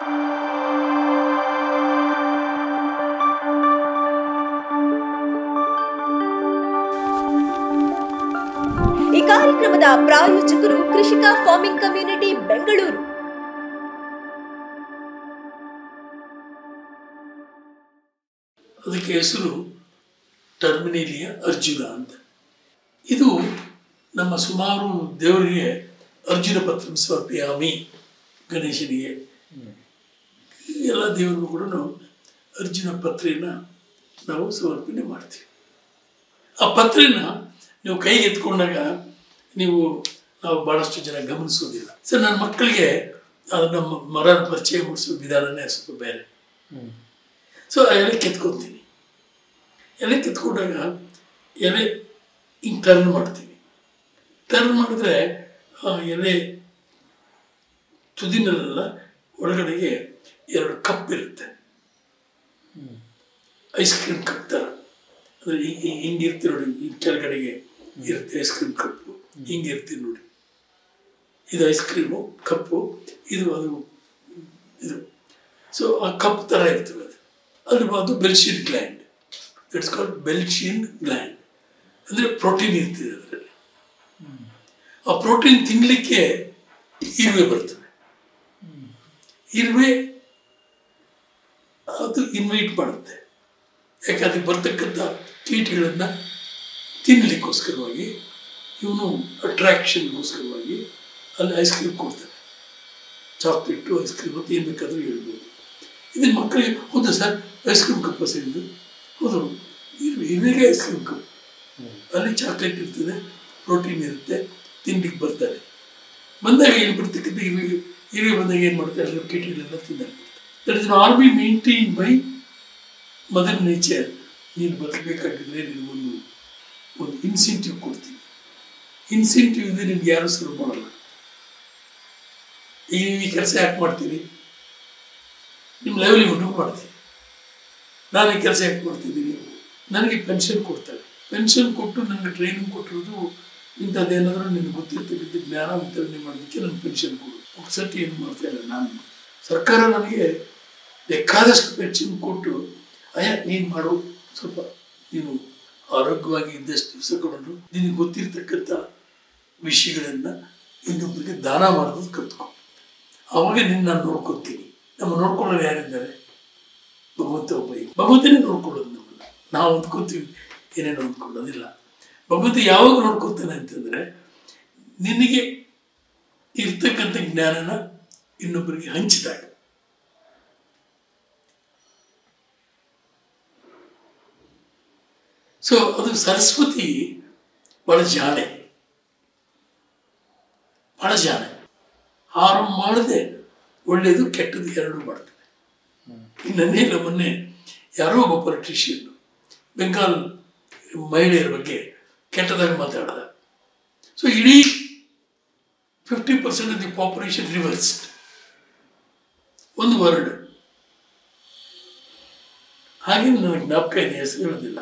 ಈ ಕಾರ್ಯಕ್ರಮದ ಪ್ರಾಯೋಜಕರು ಕೃಷಿಕ ಫಾರ್ಮಿಂಗ್ ಕಮ್ಯುನಿಟಿ ಬೆಂಗಳೂರು. ಅದಕ್ಕೆ ಹೆಸರು ಟರ್ಮಿನೇಲಿಯಾ ಅರ್ಜುನ ಅಂತ. ಇದು ನಮ್ಮ ಸುಮಾರು ದೇವರಿಗೆ ಅರ್ಜುನ ಪತ್ರ ಸಮರ್ಪಯಾಮಿ, ಗಣೇಶನಿಗೆ ಎಲ್ಲ ದೇವರಿಗೂ ಕೂಡ ನಾವು ಅರ್ಜುನ ಪತ್ರೆನ ನಾವು ಸಮರ್ಪಣೆ ಮಾಡ್ತೀವಿ. ಆ ಪತ್ರೆನ ನೀವು ಕೈಗೆ ಎತ್ಕೊಂಡಾಗ ನಾವು ಭಾಳಷ್ಟು ಜನ ಗಮನಿಸೋದಿಲ್ಲ. ಸರ್, ನನ್ನ ಮಕ್ಕಳಿಗೆ ಅದನ್ನು ಮರನ ಪರಿಚಯ ಮಾಡಿಸೋ ವಿಧಾನನೇ ಸ್ವಲ್ಪ ಬೇರೆ. ಸೊ ಆ ಎಲೆ ಕೆತ್ಕೊತೀನಿ. ಎಲೆ ಕೆತ್ಕೊಂಡಾಗ ಎಲೆ ಹಿಂಗೆ ಟರ್ನ್ ಮಾಡ್ತೀನಿ. ಟರ್ನ್ ಮಾಡಿದ್ರೆ ಆ ಎಲೆ ತುದಿನಲ್ಲೆಲ್ಲ ಒಳಗಡೆಗೆ 2 ಕಪ್ ಇರುತ್ತೆ. ಐಸ್ ಕ್ರೀಮ್ ಕಪ್ ಥರ. ಅಂದರೆ ಹಿಂಗಿರ್ತೀವಿ ನೋಡಿ, ಈ ಕೆಳಗಡೆಗೆ ಇರುತ್ತೆ ಐಸ್ ಕ್ರೀಮ್ ಕಪ್ಪು, ಹಿಂಗಿರ್ತೀವಿ ನೋಡಿ. ಇದು ಐಸ್ ಕ್ರೀಮು ಕಪ್ಪು, ಇದು ಸೊ ಆ ಕಪ್ ಥರ ಇರ್ತದೆ. ಅದು Beltian gland. It's called Beltian gland. ಅಂದರೆ ಪ್ರೋಟೀನ್ ಇರ್ತದೆ ಅದರಲ್ಲಿ. ಆ ಪ್ರೋಟೀನ್ ತಿನ್ನಲಿಕ್ಕೆ ಇರುವೆ ಬರ್ತದೆ. ಇರುವೆ ಅದು ಇನ್ವೈಟ್ ಮಾಡುತ್ತೆ. ಯಾಕೆ ಅದಕ್ಕೆ ಬರ್ತಕ್ಕಂಥ ಕೀಟಗಳನ್ನು ತಿನ್ನಲಿಕ್ಕೋಸ್ಕರವಾಗಿ ಇವನು ಅಟ್ರಾಕ್ಷನ್ಗೋಸ್ಕರವಾಗಿ ಅಲ್ಲಿ ಐಸ್ ಕ್ರೀಮ್ ಕೊಡ್ತಾರೆ. ಚಾಕ್ಲೇಟು, ಐಸ್ ಕ್ರೀಮ್ ಅಂತ ಏನು ಬೇಕಾದರೂ ಹೇಳ್ಬೋದು. ಇದನ್ನು ಮಕ್ಕಳಿಗೆ, ಹೌದಾ ಸರ್ ಐಸ್ ಕ್ರೀಮ್ ಕಪ್ಪ ಸರ್ ಇದು? ಹೌದು, ಇರುವೆಗೆ ಐಸ್ ಕ್ರೀಮ್ ಕಪ್. ಅಲ್ಲಿ ಚಾಕ್ಲೇಟ್ ಇರ್ತದೆ, ಪ್ರೋಟೀನ್ ಇರುತ್ತೆ, ತಿಂಡಿಗೆ ಬರ್ತಾರೆ. ಬಂದಾಗ ಏನು ಬರ್ತಕ್ಕಂಥ ಇರುವೆ ಬಂದಾಗ ಏನು ಮಾಡ್ತಾರೆ, ಅಲ್ಲಿ ಕೀಟಗಳೆಲ್ಲ ತಿಂದಾಕ್ಬಿಡ್ತಾರೆ. That is all be maintain by mother nature. ನೀನು ಬರಬೇಕಾಗಿದ್ರೆ ನಿನಗೊಂದು ಇನ್ಸೆಂಟಿವ್ ಕೊಡ್ತೀನಿ. ಇನ್ಸೆಂಟಿವ್ ಇದೆ, ನಿಮ್ಗೆ ಯಾರು ಸರ್ವ್ ಮಾಡಲ್ಲ. ಈಗ ನೀವು ಈ ಕೆಲಸ ಯಾಕೆ ಮಾಡ್ತೀರಿ? ನಿಮ್ಮ ಲೈವ್ಲಿಹುಡ್ಗೂ ಮಾಡ್ತೀನಿ. ನಾನು ಈ ಕೆಲಸ ಯಾಕೆ ಮಾಡ್ತಿದ್ದೀನಿ? ನನಗೆ ಪೆನ್ಷನ್ ಕೊಡ್ತಾರೆ. ಪೆನ್ಷನ್ ಕೊಟ್ಟು ನನಗೆ ಟ್ರೈನಿಂಗ್ ಕೊಟ್ಟಿರೋದು ಇಂಥದ್ದೇನಾದರೂ ನಿನಗೆ ಗೊತ್ತಿರ್ತಕ್ಕಂಥ ಜ್ಞಾನ ವಿತರಣೆ ಮಾಡೋದಕ್ಕೆ ನನಗೆ ಪೆನ್ಷನ್ ಕೊಡು. ಪುಕ್ಸಟ್ಟಿ ಏನು ಮಾಡ್ತಾ ಇಲ್ಲ ನಾನು. ಸರ್ಕಾರ ನನಗೆ ಬೇಕಾದಷ್ಟು ಪೆನ್ಷನ್ ಕೊಟ್ಟು, ನೀನು ಮಾಡು, ಸ್ವಲ್ಪ ನೀನು ಆರೋಗ್ಯವಾಗಿ ಇದ್ದಷ್ಟು ದಿವಸಗಳನ್ನು ನಿನಗೆ ಗೊತ್ತಿರ್ತಕ್ಕಂಥ ವಿಷಯಗಳನ್ನು ಇನ್ನೊಬ್ಬರಿಗೆ ದಾನ ಮಾಡೋದು ಕಲ್ತ್ಕೊ. ಆವಾಗ ನಾನು ನೋಡ್ಕೊತೀನಿ. ನಮ್ಮ ನೋಡ್ಕೊಳ್ಳೋರು ಯಾರಿದ್ದಾರೆ? ಭಗವಂತ ಒಬ್ಬ. ಭಗವಂತನೇ ನೋಡ್ಕೊಳ್ಳೋದು ನಮ್ಮನ್ನು. ನಾವು ಅಂದ್ಕೊತೀವಿ, ಏನೇನು ಅಂದ್ಕೊಳ್ಳೋದಿಲ್ಲ. ಭಗವಂತ ಯಾವಾಗ ನೋಡ್ಕೊತಾನೆ ಅಂತಂದರೆ, ನಿನಗೆ ಇರ್ತಕ್ಕಂಥ ಜ್ಞಾನನ ಇನ್ನೊಬ್ಬರಿಗೆ ಹಂಚಿದಾಗ. ಸೊ ಅದು ಸರಸ್ವತಿ ಭಾಳ ಜಾಣೆ. ಹಾರು ಮಾಡದೆ ಒಳ್ಳೆಯದು ಕೆಟ್ಟದ್ದು ಎರಡೂ ಮಾಡ್ತದೆ. ಇನ್ನೇ ಮೊನ್ನೆ ಯಾರೋ ಒಬ್ಬ ಪೊಲಿಟಿಷಿಯನ್ ಬೆಂಗಾಲ್ ಮಹಿಳೆಯರ ಬಗ್ಗೆ ಕೆಟ್ಟದಾಗಿ ಮಾತಾಡ್ದ. ಸೊ ಇಡೀ 50% ಆಫ್ ದಿ ಪಾಪ್ಯುಲೇಷನ್ ರಿವರ್ಸ್ಡ್. ಒಂದು ವರ್ಡ್ ಹಾಗೆ ನನಗೆ ಜ್ಞಾಪಕ ಇದೆ, ಹೆಸರು ಹೇಳೋದಿಲ್ಲ.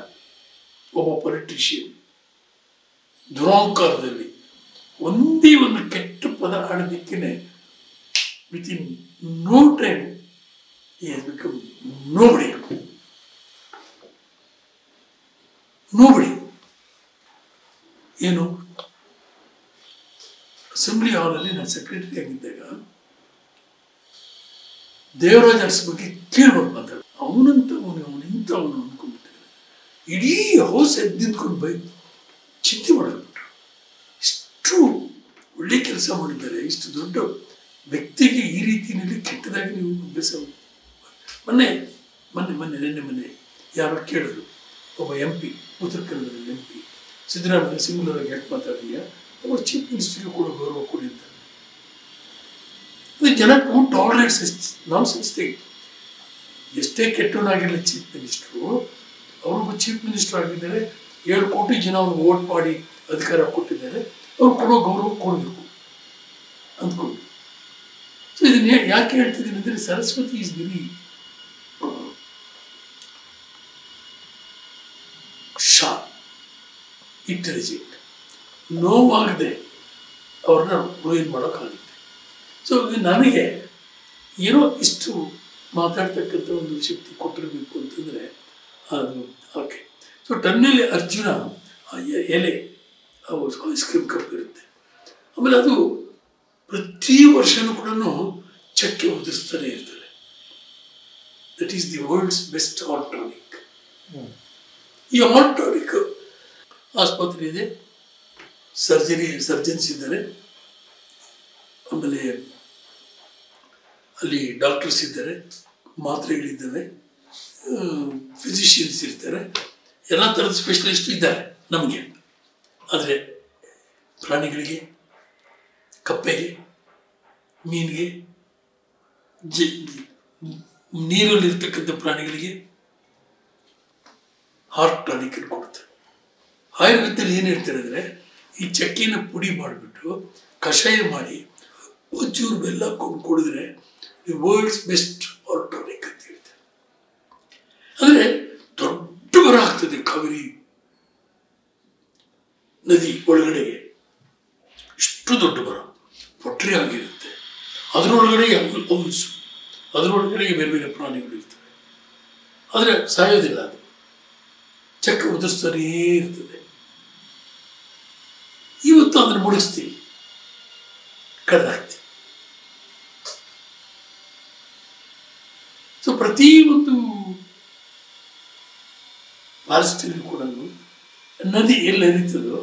ಒಬ್ಬ ಪೊಲಿಟಿಷಿಯನ್ ದುರಾಂಕಾರದಲ್ಲಿ ಒಂದೇ ಒಂದು ಕೆಟ್ಟ ಪದ ಆಡೋದಕ್ಕೇನೆ within no time he has become nobody. ಏನು, ಅಸೆಂಬ್ಲಿ ಹಾಲಲ್ಲಿ ನಾನು ಸೆಕ್ರೆಟರಿ ಆಗಿದ್ದಾಗ ದೇವರಾಜ್ ಅರಸ್ ಬಗ್ಗೆ ಕೇಳ್ಬೇಕು ಮಾತಾಡ. ಅವನಿಂಥವನು ಅಂದ್ಕೊಂಡ್ಬಿಟ್ಟಿದ್ದಾರೆ. ಇಡೀ ಹೌಸ್ ಎದ್ದು ನಿಂತ್ಕೊಂಡು ಚಿಂತೆ ಮಾಡಲ್ಬಿಟ್ರು. ಇಷ್ಟು ಒಳ್ಳೆ ಕೆಲಸ ಮಾಡಿದ್ದಾರೆ, ಇಷ್ಟು ದೊಡ್ಡ ವ್ಯಕ್ತಿಗೆ ಈ ರೀತಿಯಲ್ಲಿ ಕೆಟ್ಟದಾಗಿ ನೀವು ಅಭ್ಯಾಸ. ಮೊನ್ನೆ ಯಾರೋ ಕೇಳಿದ್ರು, ಒಬ್ಬ MP, ಉತ್ತರ ಕನ್ನಡದ MP ಸಿದ್ದರಾಮಯ್ಯ ಸಿಂಗ್ಯುಲರ್ ಆಗಿ ಯಾಕೆ ಮಾತಾಡಿದೆಯಾ, ಅವರು ಚೀಫ್ ಮಿನಿಸ್ಟರ್ಗೆ ಕೂಡ ಗೌರವ ಕೊಡಿ ಅಂತ. ಅದು ಜನ ಟಾಲರೇಟ್ಸ್ ನಾನ್ ಸೆನ್ಸ್ ಥಿಂಗ್. ಎಷ್ಟೇ ಕೆಟ್ಟವನಾಗಿರಲಿ ಚೀಫ್ ಮಿನಿಸ್ಟ್ರು, ಅವ್ರಿಗೂ ಚೀಫ್ ಮಿನಿಸ್ಟರ್ ಆಗಿದ್ದಾರೆ, 7 ಕೋಟಿ ಜನ ಅವ್ರಿಗೆ ವೋಟ್ ಮಾಡಿ ಅಧಿಕಾರ ಕೊಟ್ಟಿದ್ದಾರೆ, ಅವ್ರು ಕೊಡೋ ಗೌರವ ಕೊಡಬೇಕು ಅಂದ್ಕೊಂಡು. ಸೊ ಇದನ್ನ ಯಾಕೆ ಹೇಳ್ತಿದ್ದೀನಿ ಅಂದರೆ, Saraswati is very sharp, intelligent. ನೋವಾಗದೆ ಅವ್ರನ್ನ ರೂಯಿನ್ ಮಾಡೋಕ್ಕಾಗುತ್ತೆ. ಸೊ ನನಗೆ ಏನೋ ಇಷ್ಟು ಮಾತಾಡ್ತಕ್ಕಂಥ ಒಂದು ಶಕ್ತಿ ಕೊಟ್ಟಿರಬೇಕು ಅಂತಂದರೆ ಅದು ಓಕೆ. ಸೊ ಟನ್ನಲ್ಲಿ ಅರ್ಜುನ ಆ ಎಲೆ ಐಸ್ ಕ್ರೀಮ್ ಕಪ್ ಇರುತ್ತೆ. ಆಮೇಲೆ ಅದು ಪ್ರತಿ ವರ್ಷನೂ ಕೂಡ ಚಕ್ಕೆ ಉದಿಸ್ತಾನೆ ಇರ್ತದೆ. That is the world's best heart tonic. ಈ ಆರ್ಟಾನಿಕ್ ಆಸ್ಪತ್ರೆ ಇದೆ, ಸರ್ಜನ್ಸ್ ಇದ್ದಾರೆ, ಆಮೇಲೆ ಅಲ್ಲಿ ಡಾಕ್ಟರ್ಸ್ ಇದ್ದಾರೆ, ಮಾತ್ರೆಗಳಿದ್ದಾವೆ, ಫಿಸಿಷಿಯನ್ಸ್ ಇರ್ತಾರೆ, ಎಲ್ಲ ಥರದ ಸ್ಪೆಷಲಿಸ್ಟ್ ಇದ್ದಾರೆ ನಮಗೆ. ಆದರೆ ಪ್ರಾಣಿಗಳಿಗೆ, ಕಪ್ಪೆಗೆ, ಮೀನಿಗೆ, ನೀರಲ್ಲಿರ್ತಕ್ಕಂಥ ಪ್ರಾಣಿಗಳಿಗೆ ಹಾರ್ಟ್ ಟಾನಿಕ್ ಕೊಡ್ತಾರೆ. ಆಯುರ್ವೇದದಲ್ಲಿ ಏನು ಹೇಳ್ತಾರೆ ಅಂದರೆ, ಈ ಚಕ್ಕೆನ ಪುಡಿ ಮಾಡಿಬಿಟ್ಟು ಕಷಾಯ ಮಾಡಿ ಒಂಚೂರು ಬೆಲ್ಲ ಕುಡಿದ್ರೆ the world's best heart tonic ಅಂತ ಹೇಳ್ತಾರೆ. ಅಂದರೆ ದೊಡ್ಡ ಮರ ಆಗ್ತದೆ ಕಾವೇರಿ ನದಿ ಒಳಗಡೆಗೆ, ಇಷ್ಟು ದೊಡ್ಡ ಮರ ಪೊಟ್ರೆ ಆಗಿರುತ್ತೆ. ಅದರೊಳಗಡೆ ಔನ್ಸು, ಅದರೊಳಗಡೆ ಬೇರೆ ಬೇರೆ ಪ್ರಾಣಿಗಳು ಇರ್ತವೆ. ಆದರೆ ಸಾಯೋದಿಲ್ಲ, ಅದು ಚಕ್ಕೆ ಉದಿಸ್ತಾನೇ ಇರ್ತದೆ. ಇವತ್ತು ಅದನ್ನು ಮುಡಿಸ್ತೀವಿ, ಕಡ್ದಾಕ್ತೀವಿ. ಸೊ ಪ್ರತಿಯೊಂದು ಫಾರೆಸ್ಟಲ್ಲಿ ಕೂಡ ನದಿ ಎಲ್ಲಿ ಹರಿತದೋ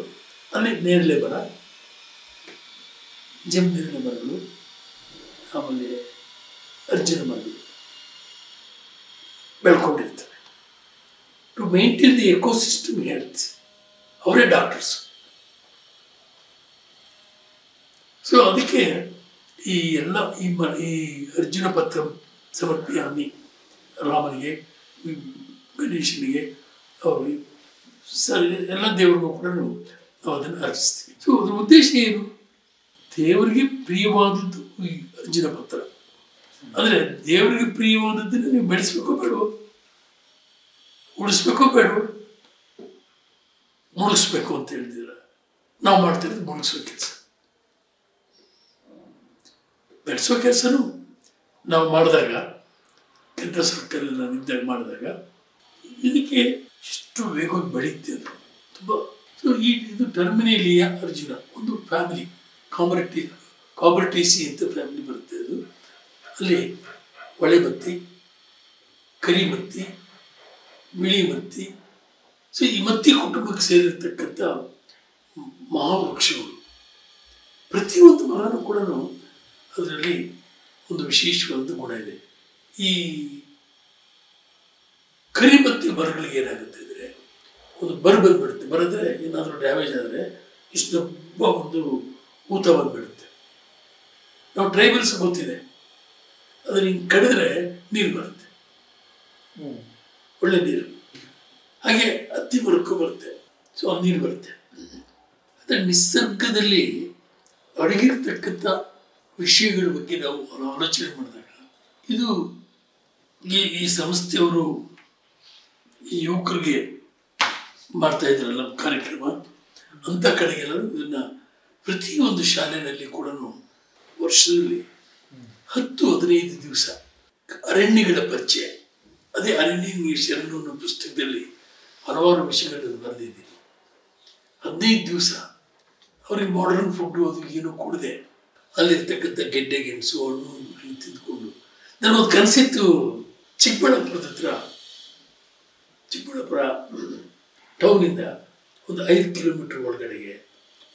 ಅಲ್ಲಿ ನೇರಳೆ ಮರ, ಜಂಬಿರಳೆ ಮರಗಳು, ಆಮೇಲೆ ಅರ್ಜುನ ಮರಗಳು ಬೆಳ್ಕೊಂಡಿರ್ತವೆ. To maintain the ecosystem health ಅವರೇ ಡಾಕ್ಟರ್ಸ್. ಸೊ ಅದಕ್ಕೆ ಈ ಎಲ್ಲ ಈ ಅರ್ಜುನ ಪತ್ರ ಸಮರ್ಪಿಯಾಮಿ ರಾಮನಿಗೆ, ಗಣೇಶನಿಗೆ, ಅವರು ಎಲ್ಲ ದೇವರಿಗೂ ಕೂಡ ನಾವು ಅದನ್ನು ಅರ್ಪಿಸ್ತೀವಿ. ಸೊ ಅದ್ರ ಉದ್ದೇಶ ಏನು? ದೇವರಿಗೆ ಪ್ರಿಯವಾದದ್ದು ಈ ಅರ್ಜುನ ಪತ್ರ. ಅಂದರೆ ದೇವರಿಗೆ ಪ್ರಿಯವಾದದ್ದನ್ನು ನೀವು ಬೆಳೆಸ್ಬೇಕೋ ಬೇಡವೋ, ಉಳಿಸ್ಬೇಕೋ ಬೇಡವೋ, ಮುಳುಗಿಸ್ಬೇಕು ಅಂತ ಹೇಳಿದ್ದೀರ. ನಾವು ಮಾಡ್ತಿರೋದು ಮುಳುಗಿಸೋ ಕೆಲಸ. ಬೆಳೆಸೋ ಕೆಲಸನೂ ನಾವು ಮಾಡಿದಾಗ, ಕೆಂದ್ರ ಸರ್ಕಲ್ ನಾವು ಇದ್ದಾಗ ಮಾಡಿದಾಗ ಇದಕ್ಕೆ ಇಷ್ಟು ವೇಗವಾಗಿ ಬೆಳೀತೆ ಅದು ತುಂಬ. ಸೊ ಇದು ಟರ್ಮಿನೇಲಿಯ ಅರ್ಜುನ ಒಂದು ಫ್ಯಾಮಿಲಿ, ಕಾಬರ್ಟೇಸಿ ಅಂತ ಫ್ಯಾಮಿಲಿ ಬರುತ್ತೆ. ಅದು ಅಲ್ಲಿ ಹೊಳೆ ಮತ್ತಿ, ಕರಿ ಮತ್ತಿ, ಬಿಳಿ ಮತ್ತಿ. ಸೊ ಈ ಮತ್ತಿ ಕುಟುಂಬಕ್ಕೆ ಸೇರಿರ್ತಕ್ಕಂಥ ಮಹಾವೃಕ್ಷಗಳು. ಪ್ರತಿಯೊಂದು ಮರನೂ ಕೂಡ ಅದರಲ್ಲಿ ಒಂದು ವಿಶೇಷವಾದ ಗುಣ ಇದೆ. ಈ ಕರಿಮತ್ತಿ ಮರಗಳಿಗೆ ಏನಾಗುತ್ತೆ ಅಂದರೆ, ಒಂದು ಬಂದುಬಿಡುತ್ತೆ. ಬರೆದ್ರೆ ಏನಾದರೂ ಡ್ಯಾಮೇಜ್ ಆದರೆ ಇಷ್ಟು ದೊಡ್ಡ ಒಂದು ಊತ ಬಂದುಬಿಡುತ್ತೆ. ನಾವು ಟ್ರೈಬಲ್ಸ್ ಗೊತ್ತಿದೆ, ಅದನ್ನು ಹಿಂಗೆ ಕಡಿದ್ರೆ ನೀರು ಬರುತ್ತೆ, ಒಳ್ಳೆ ನೀರು. ಹಾಗೆ ಹತ್ತಿ ಮರಕ್ಕೂ ಬರುತ್ತೆ. ಸೊ ಆ ನೀರು ಬರುತ್ತೆ. ಆದರೆ ನಿಸರ್ಗದಲ್ಲಿ ಅಡಗಿರ್ತಕ್ಕಂಥ ವಿಷಯಗಳ ಬಗ್ಗೆ ನಾವು ಆಲೋಚನೆ ಮಾಡಿದಾಗ, ಇದು ಈ ಸಂಸ್ಥೆಯವರು ಈ ಯುವಕರಿಗೆ ಮಾಡ್ತಾ ಇದ್ರಲ್ಲ ಕಾರ್ಯಕ್ರಮ, ಅಂಥ ಕಡೆಗೆಲ್ಲ ಇದನ್ನು ಪ್ರತಿಯೊಂದು ಶಾಲೆಯಲ್ಲಿ ಕೂಡ ವರ್ಷದಲ್ಲಿ 10-15 ದಿವಸ ಅರಣ್ಯಗಳ ಪರಿಚಯ. ಅದೇ ಅರಣ್ಯ ಶರಣು ಅನ್ನೋ ಪುಸ್ತಕದಲ್ಲಿ ಹಲವಾರು ವಿಷಯಗಳನ್ನು ಬರೆದಿದ್ದೀನಿ. 15 ದಿವಸ ಅವ್ರಿಗೆ ಮಾಡರ್ನ್ ಫುಡ್ಡು ಅದು ಏನೂ ಕೊಡದೆ ಅಲ್ಲಿರ್ತಕ್ಕಂಥ ಗೆಡ್ಡೆ ಗೆಣಸು ಹಣ್ಣು ತಿಂದ್ಕೊಂಡು. ನನಗೊಂದು ಕನಸಿತ್ತು, ಚಿಕ್ಕಬಳ್ಳಾಪುರ ಟೌನಿಂದ ಒಂದು 5 ಕಿಲೋಮೀಟರ್ ಒಳಗಡೆಗೆ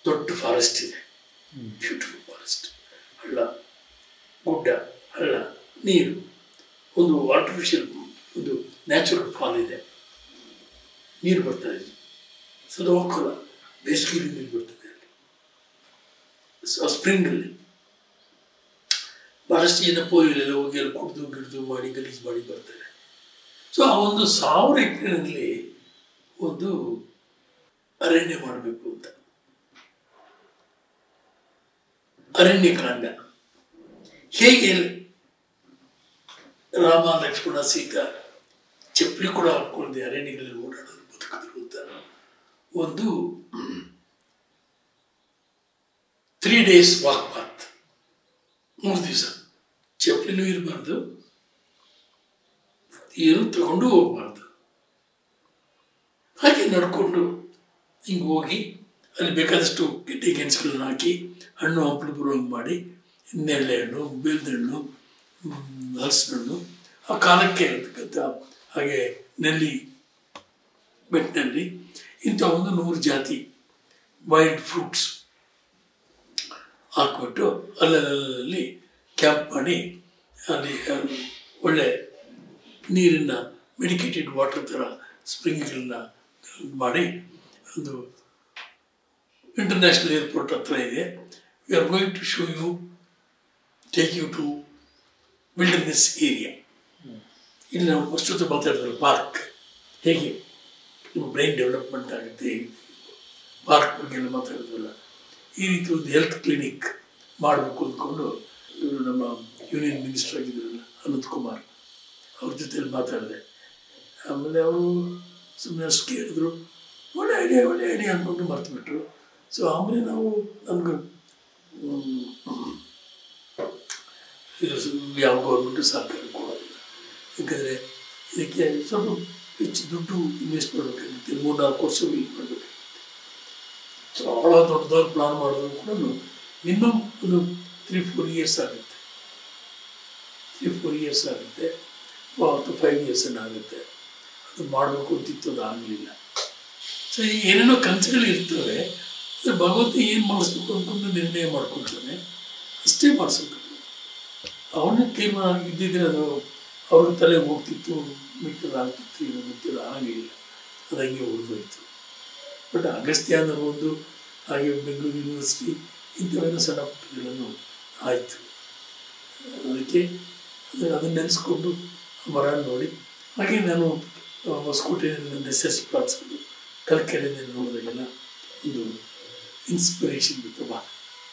ದೊಡ್ಡ ಫಾರೆಸ್ಟ್ ಇದೆ, ಬ್ಯೂಟಿಫುಲ್ ಫಾರೆಸ್ಟ್. ಹಳ್ಳ, ಗುಡ್ಡ, ಹಳ್ಳ, ನೀರು, ಒಂದು ಆರ್ಟಿಫಿಷಿಯಲ್ ಒಂದು ನ್ಯಾಚುರಲ್ ಫಾಲ್ ಇದೆ, ನೀರು ಬರ್ತಾ ಇದೆ. ಸೊ ಹೋಗಲ್ಲ, ಬೇಸಿಗೆಯಲ್ಲಿ ನೀರು ಬರ್ತದೆ ಅಲ್ಲಿ ಸ್ಪ್ರಿಂಗಲ್ಲಿ. ಭಾಳಷ್ಟು ಜನ ಪೋಲಿಯಲ್ಲೆಲ್ಲ ಹೋಗಿ ಅಲ್ಲಿ ಕುಡಿದು ಗಿಡ್ದು ಮಾಡಿ ಗಲೀಜು ಮಾಡಿ ಬರ್ತಾರೆ. ಸೊ ಆ ಒಂದು 1000 ಎಕರೆನಲ್ಲಿ ಒಂದು ಅರಣ್ಯ ಮಾಡಬೇಕು ಅಂತ. ಅರಣ್ಯಕಾಂಡ ಹೇಗೆ ರಾಮ ಲಕ್ಷ್ಮಣ ಸೀತಾ ಚಪ್ಪಲಿ ಕೂಡ ಹಾಕ್ಕೊಂಡೆ ಅರಣ್ಯಗಳಲ್ಲಿ ಓಡಾಡೋದು ಬದುಕಿದ್ರು ಅಂತ ಒಂದು 3 days ವಾಕ್ ಪಾತ್, 3 ದಿವಸ ಚಪ್ಪಲಿನೂ ಇರಬಾರ್ದು, ಏನು ತಗೊಂಡು ಹೋಗ್ಬಾರ್ದು. ಹಾಗೆ ನಡ್ಕೊಂಡು ಹಿಂಗೆ ಹೋಗಿ ಅಲ್ಲಿ ಬೇಕಾದಷ್ಟು ಗೆಡ್ಡೆ ಗೆಣಸುಗಳನ್ನ ಹಾಕಿ ಹಣ್ಣು ಹಂಪಲು ಬರುವಂಗೆ ಮಾಡಿ, ನೇರಳೆ ಹಣ್ಣು, ಬೇಲ್ದ ಹಣ್ಣು, ಹಲಸಿನ ಹಣ್ಣು, ಆ ಕಾಲಕ್ಕೆ ಇರ್ತಕ್ಕಂಥ ಹಾಗೆ ನೆಲ್ಲಿ, ಬೆಟ್ಟಿನಲ್ಲಿ ಇಂಥ ಒಂದು 100 ಜಾತಿ ವೈಲ್ಡ್ ಫ್ರೂಟ್ಸ್ ಹಾಕ್ಬಿಟ್ಟು ಅಲ್ಲಲ್ಲಿ ಕ್ಯಾಂಪ್ ಮಾಡಿ ಅಲ್ಲಿ ಒಳ್ಳೆ ನೀರನ್ನು ಮೆಡಿಕೇಟೆಡ್ ವಾಟರ್ ಥರ ಸ್ಪ್ರಿಂಗ್ಗಳನ್ನ ಮಾಡಿ ಒಂದು ಇಂಟರ್ನ್ಯಾಷನಲ್ ಏರ್ಪೋರ್ಟ್ ಹತ್ರ ಇದೆ. We are going to show you, take you to wilderness area. ಇಲ್ಲಿ ನಾವು ಅಷ್ಟೊತ್ತು ಮಾತಾಡಿದ್ರಲ್ಲ ಪಾರ್ಕ್, ಹೇಗೆ ನಿಮ್ಮ ಬ್ರೈನ್ ಡೆವಲಪ್ಮೆಂಟ್ ಆಗುತ್ತೆ, ಪಾರ್ಕ್ ಬಗ್ಗೆ ಎಲ್ಲ ಮಾತಾಡಿದ್ವಲ್ಲ, ಈ ರೀತಿ ಒಂದು ಹೆಲ್ತ್ ಕ್ಲಿನಿಕ್ ಮಾಡಬೇಕು ಅಂದ್ಕೊಂಡು ಇವರು ನಮ್ಮ ಯೂನಿಯನ್ ಮಿನಿಸ್ಟರ್ ಆಗಿದ್ರಲ್ಲ ಅನಂತ್ ಕುಮಾರ್ ಅವ್ರ ಜೊತೆಯಲ್ಲಿ ಮಾತಾಡಿದೆ. ಆಮೇಲೆ ಅವರು ಸುಮ್ಮನೆ ಅಷ್ಟು ಕೇಳಿದ್ರು, ಒಳ್ಳೆ ಐಡಿಯಾ ಅಂದ್ಕೊಂಡು ಮರ್ತುಬಿಟ್ರು. ಸೊ ಆಮೇಲೆ ನಾವು ನಮ್ಗೆ ಇದು ಯಾವ ಗೌರ್ಮೆಂಟು ಸಹಕಾರ ಕೊಡೋದಿಲ್ಲ, ಯಾಕಂದರೆ ಇದಕ್ಕೆ ಸ್ವಲ್ಪ ಹೆಚ್ಚು ದುಡ್ಡು ಇನ್ವೆಸ್ಟ್ ಮಾಡಬೇಕಾಗುತ್ತೆ, 3-4 ವರ್ಷ ವೆಯ್ಟ್ ಮಾಡಬೇಕಾಗುತ್ತೆ. ಭಾಳ ದೊಡ್ಡದಾಗಿ ಪ್ಲಾನ್ ಮಾಡಿದ್ರು ಕೂಡ ಮಿನಿಮಮ್ ಒಂದು 3-4 ಇಯರ್ಸ್ ಆಗುತ್ತೆ, 3-4 ಇಯರ್ಸ್ ಆಗುತ್ತೆ, ಅಥವಾ 5 ಇಯರ್ಸ್ ಆಗುತ್ತೆ. ಅದು ಮಾಡಬೇಕು ಅಂತಿತ್ತು, ಅದು ಆಗಲಿಲ್ಲ. ಸೊ ಏನೇನೋ ಕನಸುಗಳು ಇರ್ತವೆ, ಅದು ಭಗವಂತ ಏನು ಮಾಡಿಸ್ಬೇಕು ಅಂದ್ಕೊಂಡು ನಿರ್ಣಯ ಮಾಡ್ಕೊಳ್ತಾನೆ, ಅಷ್ಟೇ ಮಾಡಿಸ್ಬೇಕು. ಅವನ್ನ ತೀರ್ಮಾನ ಇದ್ದಿದ್ರೆ ಅದು ಅವ್ರ ತಲೆ ಹೋಗ್ತಿತ್ತು, ಮಿಕ್ಕದ ಆಗ್ತಿತ್ತು, ಏನೋ ಗೊತ್ತಿಲ್ಲ, ಆಗಲಿಲ್ಲ, ಅದು ಹಂಗೆ ಉಳಿದೋಯ್ತು. ಬಟ್ ಅಗಸ್ತ್ಯ ಅನ್ನೋ ಒಂದು ಹಾಗೆ ಬೆಂಗಳೂರು ಯೂನಿವರ್ಸಿಟಿ ಇಂಥವೆಲ್ಲ ಸಣ್ಣ ಪುಟ್ಟಗಳನ್ನು ಆಯಿತು. ಅದಕ್ಕೆ ಅದನ್ನು ನೆನೆಸ್ಕೊಂಡು ಮರ ನೋಡಿ, ಹಾಗೆ ನಾನು ಹೊಸಕೋಟೆಯಲ್ಲಿ ರಿಸರ್ಚ್ ಪ್ಲಾಟ್ಸ್ಗಳು ಕಲ್ಕೆರೆಯಲ್ಲಿ ನೋಡಿದಾಗೆಲ್ಲ ಒಂದು ಇನ್ಸ್ಪಿರೇಷನ್ ಬಿತ್ತಪ್ಪ,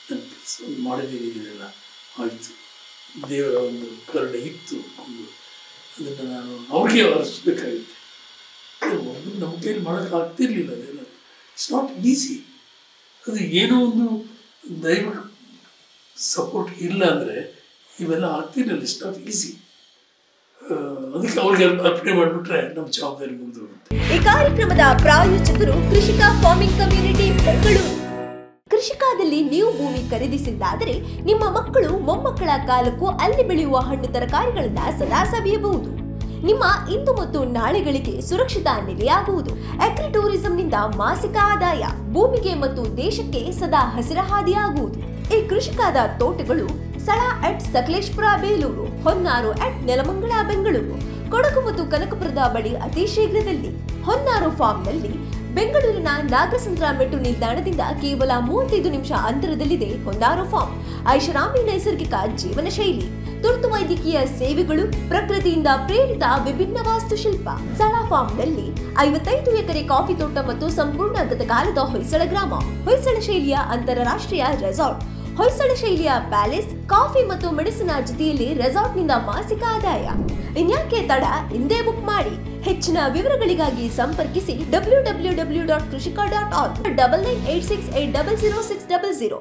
ನನ್ನ ಒಂದು ಮಾಡಿದೀನಿದೆಲ್ಲ ಆಯಿತು, ದೇವರ ಒಂದು ಕರುಣೆ ಇತ್ತು ಒಂದು, ಅದನ್ನು ನಾನು ಅವ್ರಿಗೆ ಅರಿಸ್ಬೇಕಾಗಿತ್ತು. ಒಂದು ನಮ್ಮ ಕೈಯಲ್ಲಿ ಮಾಡೋಕ್ಕಾಗ್ತಿರ್ಲಿಲ್ಲ, ಅದೆಲ್ಲ ಇಟ್ಸ್ ನಾಟ್ ಈಸಿ. ಅದು ಏನೋ ಒಂದು ದೈವ ಸಪೋರ್ಟ್ ಇಲ್ಲ ಅಂದರೆ ಇವೆಲ್ಲ ಆಗ್ತಿರಲಿಲ್ಲ, ಇಟ್ಸ್ ನಾಟ್ ಈಸಿ. ಅದಕ್ಕೆ ಅವ್ರಿಗೆ ಅರ್ಪಣೆ ಮಾಡಿಬಿಟ್ರೆ ನಮ್ಮ ಜವಾಬ್ದಾರಿ ಮುಗಿದೋಗುತ್ತೆ. ಈ ಕಾರ್ಯಕ್ರಮದ ಪ್ರಾಯೋಜಕರು ಕೃಷಿಕ ಫಾರ್ಮಿಂಗ್ ಕಮ್ಯುನಿಟಿ ಬೆಂಗಳೂರು. ಕೃಷಿಕದಲ್ಲಿ ನೀವು ಭೂಮಿ ಖರೀದಿಸಿದ್ದಾದರೆ ನಿಮ್ಮ ಮಕ್ಕಳು ಮೊಮ್ಮಕ್ಕಳ ಕಾಲಕ್ಕೂ ಅಲ್ಲಿ ಬೆಳೆಯುವ ಹಣ್ಣು ತರಕಾರಿಗಳನ್ನ ಸದಾ ಸವಿಯಬಹುದು. ನಿಮ್ಮ ಇಂದು ಮತ್ತು ನಾಳೆಗಳಿಗೆ ಸುರಕ್ಷಿತ ನೆಲೆಯಾಗುವುದು. ಅಗ್ರಿ ಟೂರಿಸಂನಿಂದ ಮಾಸಿಕ ಆದಾಯ, ಭೂಮಿಗೆ ಮತ್ತು ದೇಶಕ್ಕೆ ಸದಾ ಹಸಿರ ಹಾದಿಯಾಗುವುದು. ಈ ಕೃಷಿಕದ ತೋಟಗಳು ಸ್ಥಳ ಅಟ್ ಸಕಲೇಶ್ಪುರ ಬೇಲೂರು, ಹೊನ್ನಾರು ಅಟ್ ನೆಲಮಂಗಲ ಬೆಂಗಳೂರು, ಕೊಡಗು ಮತ್ತು ಕನಕಪುರದ ಬಳಿ ಅತಿ ಶೀಘ್ರದಲ್ಲಿ. ಹೊನ್ನಾರು ಫಾರ್ಮ್ನಲ್ಲಿ ಬೆಂಗಳೂರಿನ ನಾಗಸಂದ್ರ ಮೆಟ್ರೋ ನಿಲ್ದಾಣದಿಂದ ಕೇವಲ 35 ನಿಮಿಷ ಅಂತರದಲ್ಲಿದೆ ಹೊನ್ನಾರು ಫಾರ್ಮ್. ಐಷಾರಾಮಿ ನೈಸರ್ಗಿಕ ಜೀವನ ಶೈಲಿ, ತುರ್ತು ವೈದ್ಯಕೀಯ ಸೇವೆಗಳು, ಪ್ರಕೃತಿಯಿಂದ ಪ್ರೇರಿತ ವಿಭಿನ್ನ ವಾಸ್ತುಶಿಲ್ಪ. ಸ್ಥಳ ಫಾರ್ಮ್ನಲ್ಲಿ 55 ಎಕರೆ ಕಾಫಿ ತೋಟ ಮತ್ತು ಸಂಪೂರ್ಣ ಗತಕಾಲದ ಹೊಯ್ಸಳ ಗ್ರಾಮ, ಹೊಯ್ಸಳ ಶೈಲಿಯ ಅಂತಾರಾಷ್ಟ್ರೀಯ ರೆಸಾರ್ಟ್, ಹೊಯ್ಸಳ ಶೈಲಿಯ ಪ್ಯಾಲೇಸ್, ಕಾಫಿ ಮತ್ತು ಮೆಡಿಸಿನ್ ಜೊತೆಯಲ್ಲಿ ರೆಸಾರ್ಟ್ನಿಂದ ಮಾಸಿಕ ಆದಾಯ. ಇನ್ಯಾಕೆ ತಡ, ಹಿಂದೆ ಬುಕ್ ಮಾಡಿ. ಹೆಚ್ಚಿನ ವಿವರಗಳಿಗಾಗಿ ಸಂಪರ್ಕಿಸಿ www.krishika.org 9986800600.